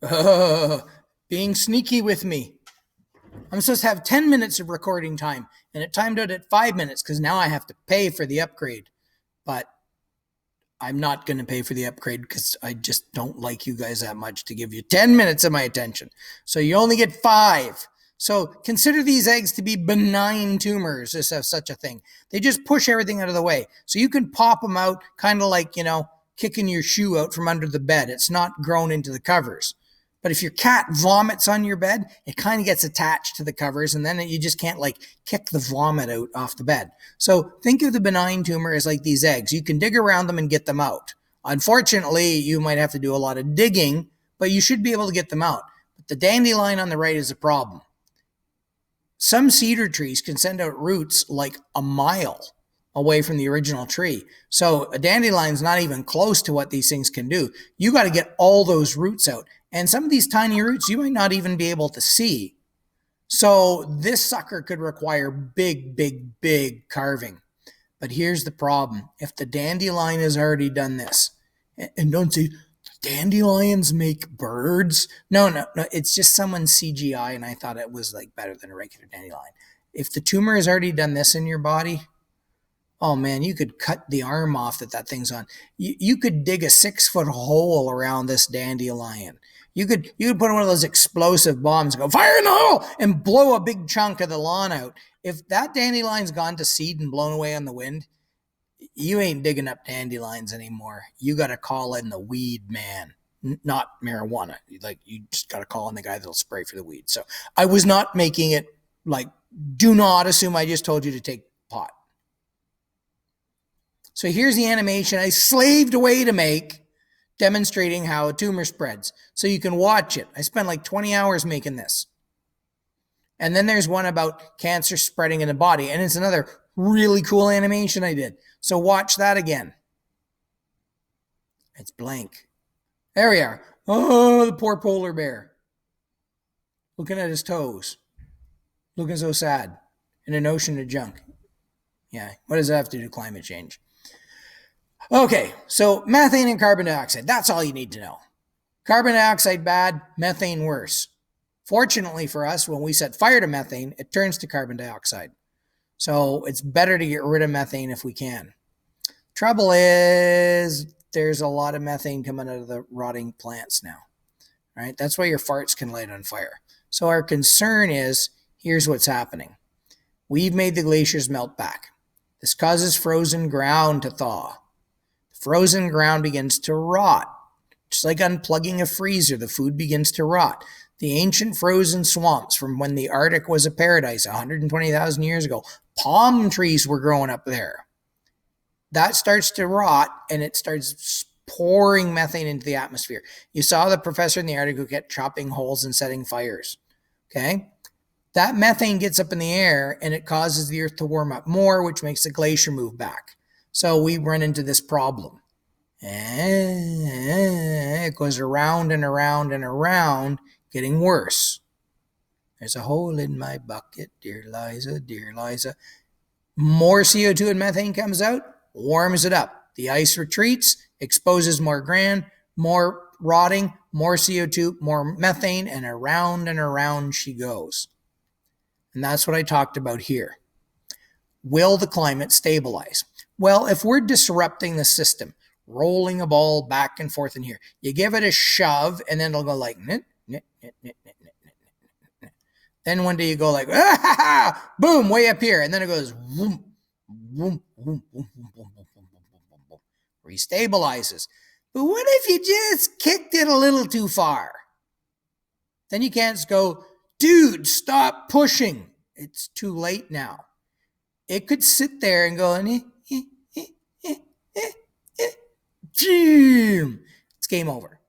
Uh, being sneaky with me. I'm supposed to have 10 minutes of recording time, and it timed out at 5 minutes because now I have to pay for the upgrade. But I'm not going to pay for the upgrade because I just don't like you guys that much to give you 10 minutes of my attention. So you only get 5. So consider these eggs to be benign tumors, if there's such a thing. They just push everything out of the way. So you can pop them out kind of like, kicking your shoe out from under the bed. It's not grown into the covers. But if your cat vomits on your bed, it kind of gets attached to the covers, and then you just can't like kick the vomit out off the bed. So think of the benign tumor as like these eggs. You can dig around them and get them out. Unfortunately, you might have to do a lot of digging, but you should be able to get them out. But the dandelion on the right is a problem. Some cedar trees can send out roots like a mile away from the original tree. So a dandelion's not even close to what these things can do. You got to get all those roots out. And some of these tiny roots you might not even be able to see. So this sucker could require big, big, big carving. But here's the problem. If the dandelion has already done this, and don't say, dandelions make birds. No. It's just someone's CGI, and I thought it was like better than a regular dandelion. If the tumor has already done this in your body, oh man, you could cut the arm off that thing's on. You could dig a 6-foot hole around this dandelion. You could put one of those explosive bombs and go fire in the hole and blow a big chunk of the lawn out. If that dandelion's gone to seed and blown away on the wind, you ain't digging up dandelions anymore. You got to call in the weed man, not marijuana. Like you just got to call in the guy that'll spray for the weed. So I was not making it like, do not assume I just told you to take pot. So here's the animation I slaved away to make, demonstrating how a tumor spreads. So you can watch it. I spent like 20 hours making this. And then there's one about cancer spreading in the body. And it's another really cool animation I did. So watch that again. It's blank. There we are. Oh, the poor polar bear. Looking at his toes. Looking so sad. In an ocean of junk. Yeah, what does that have to do with climate change? Okay, so methane and carbon dioxide. That's all you need to know. Carbon dioxide bad, methane worse. Fortunately for us, when we set fire to methane, it turns to carbon dioxide. So it's better to get rid of methane if we can. Trouble is, there's a lot of methane coming out of the rotting plants now. Right? That's why your farts can light on fire. So our concern is, here's what's happening. We've made the glaciers melt back. This causes frozen ground to thaw. Frozen ground begins to rot. Just like unplugging a freezer, the food begins to rot. The ancient frozen swamps from when the Arctic was a paradise 120,000 years ago, palm trees were growing up there. That starts to rot, and it starts pouring methane into the atmosphere. You saw the professor in the Arctic who kept chopping holes and setting fires. Okay? That methane gets up in the air, and it causes the Earth to warm up more, which makes the glacier move back. So we run into this problem. It goes around and around and around, getting worse. There's a hole in my bucket, dear Liza, dear Liza. More CO2 and methane comes out, warms it up. The ice retreats, exposes more ground, more rotting, more CO2, more methane, and around she goes. And that's what I talked about here. Will the climate stabilize? Well, if we're disrupting the system, rolling a ball back and forth in here, you give it a shove, and then it'll go like, nit, nit, nit, nit, nit, nit, nit, nit. Then one day you go like, ah, boom, way up here, and then it goes, whoom, whoom, whoom, whoom, whoom, whoom, whoom, whoom, whoom, whoom, whoom. Restabilizes. But what if you just kicked it a little too far? Then you can't just go, dude, stop pushing. It's too late now. It could sit there and go, it's game over.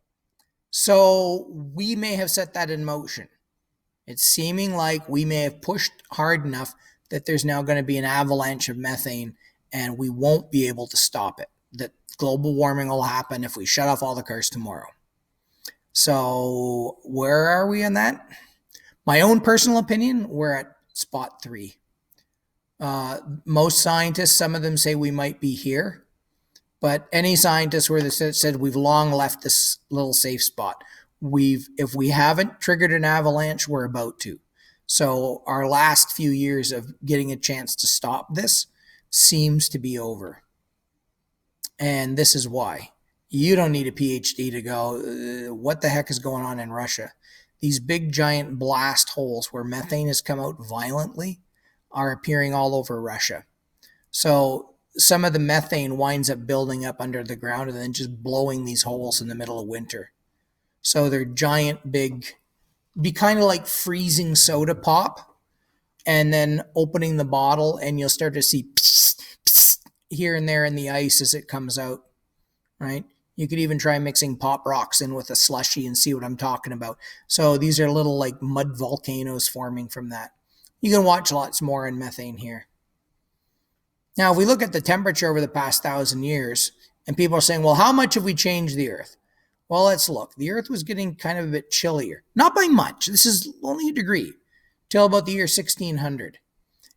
So we may have set that in motion. It's seeming like we may have pushed hard enough that there's now going to be an avalanche of methane, and we won't be able to stop it. That global warming will happen if we shut off all the cars tomorrow. So where are we on that? My own personal opinion, we're at spot 3. Most scientists, some of them say we might be here, but any scientists where they said we've long left this little safe spot. If we haven't triggered an avalanche, we're about to. So our last few years of getting a chance to stop this seems to be over. And this is why. You don't need a PhD to go, what the heck is going on in Russia? These big giant blast holes where methane has come out violently are appearing all over Russia. So some of the methane winds up building up under the ground and then just blowing these holes in the middle of winter. So they're giant, big, be kind of like freezing soda pop and then opening the bottle, and you'll start to see psst, psst, here and there in the ice as it comes out, right? You could even try mixing pop rocks in with a slushy and see what I'm talking about. So these are little like mud volcanoes forming from that. You can watch lots more in methane here. Now, if we look at the temperature over the past 1,000 years, and people are saying, well, how much have we changed the Earth? Well, let's look. The Earth was getting kind of a bit chillier. Not by much. This is only a degree. Till about the year 1600.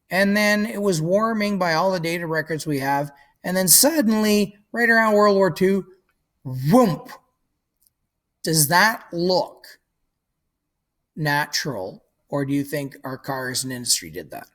And then it was warming by all the data records we have. And then suddenly, right around World War II, whoomp. Does that look natural? Or do you think our cars and industry did that?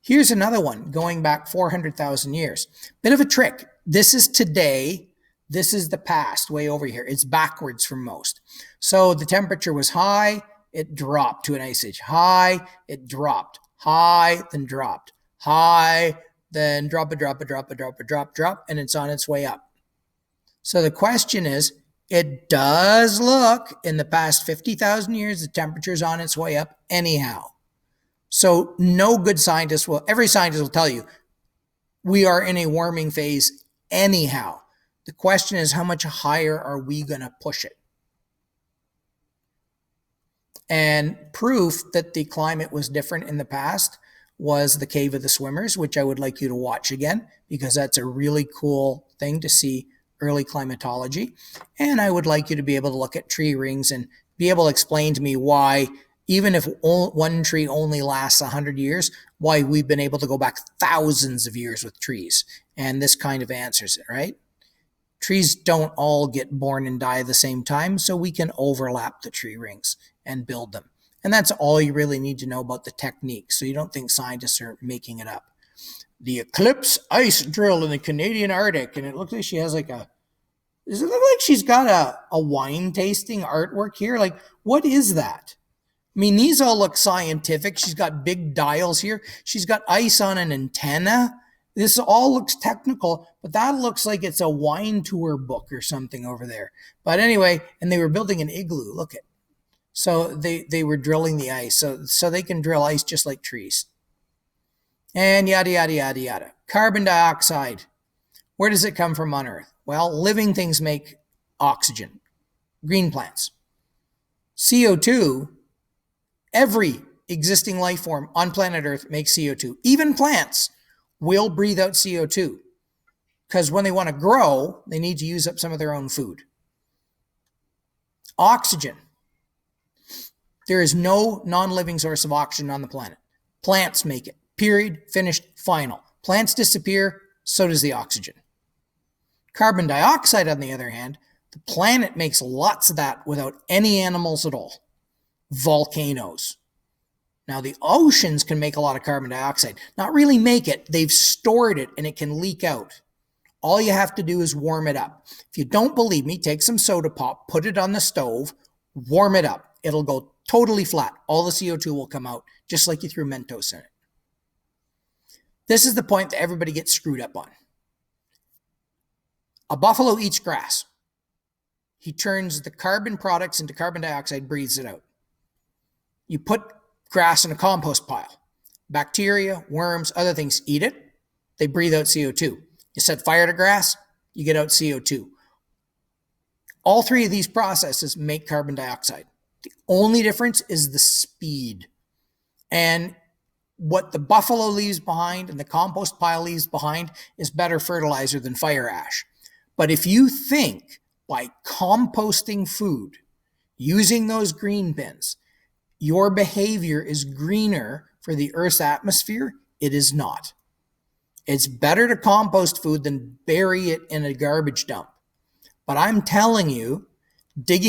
Here's another one going back 400,000 years. Bit of a trick. This is today. This is the past way over here. It's backwards from most. So the temperature was high. It dropped to an ice age. High, it dropped. High, then dropped. High, then drop, and it's on its way up. So the question is, it does look in the past 50,000 years, the temperature's on its way up anyhow. So no good scientist every scientist will tell you, we are in a warming phase anyhow. The question is, how much higher are we going to push it? And proof that the climate was different in the past was the Cave of the Swimmers, which I would like you to watch again, because that's a really cool thing to see early climatology. And I would like you to be able to look at tree rings and be able to explain to me why, even if one tree only lasts 100 years, why we've been able to go back thousands of years with trees. And this kind of answers it, right? Trees don't all get born and die at the same time, so we can overlap the tree rings and build them. And that's all you really need to know about the technique, so you don't think scientists are making it up. The Eclipse ice drill in the Canadian Arctic, and it looks like she has like does it look like she's got a wine tasting artwork here? Like, what is that? I mean, these all look scientific. She's got big dials here. She's got ice on an antenna. This all looks technical, but that looks like it's a wine tour book or something over there. But anyway, and they were building an igloo. Look at. So they were drilling the ice. So they can drill ice just like trees. And yada, yada, yada, yada. Carbon dioxide. Where does it come from on Earth? Well, living things make oxygen. Green plants. CO2, every existing life form on planet Earth makes CO2. Even plants will breathe out CO2 because when they want to grow, they need to use up some of their own food. Oxygen. There is no non-living source of oxygen on the planet. Plants make it. Period. Finished. Final. Plants disappear, so does the oxygen. Carbon dioxide, on the other hand, the planet makes lots of that without any animals at all. Volcanoes. Now, the oceans can make a lot of carbon dioxide. Not really make it. They've stored it, and it can leak out. All you have to do is warm it up. If you don't believe me, take some soda pop, put it on the stove, warm it up. It'll go totally flat. All the CO2 will come out, just like you threw Mentos in it. This is the point that everybody gets screwed up on. A buffalo eats grass. He turns the carbon products into carbon dioxide, breathes it out. You put grass in a compost pile. Bacteria, worms, other things eat it. They breathe out CO2. You set fire to grass, you get out CO2. All three of these processes make carbon dioxide. The only difference is the speed. And what the buffalo leaves behind and the compost pile leaves behind is better fertilizer than fire ash. But if you think by composting food, using those green bins, your behavior is greener for the Earth's atmosphere, it is not. It's better to compost food than bury it in a garbage dump. But I'm telling you, digging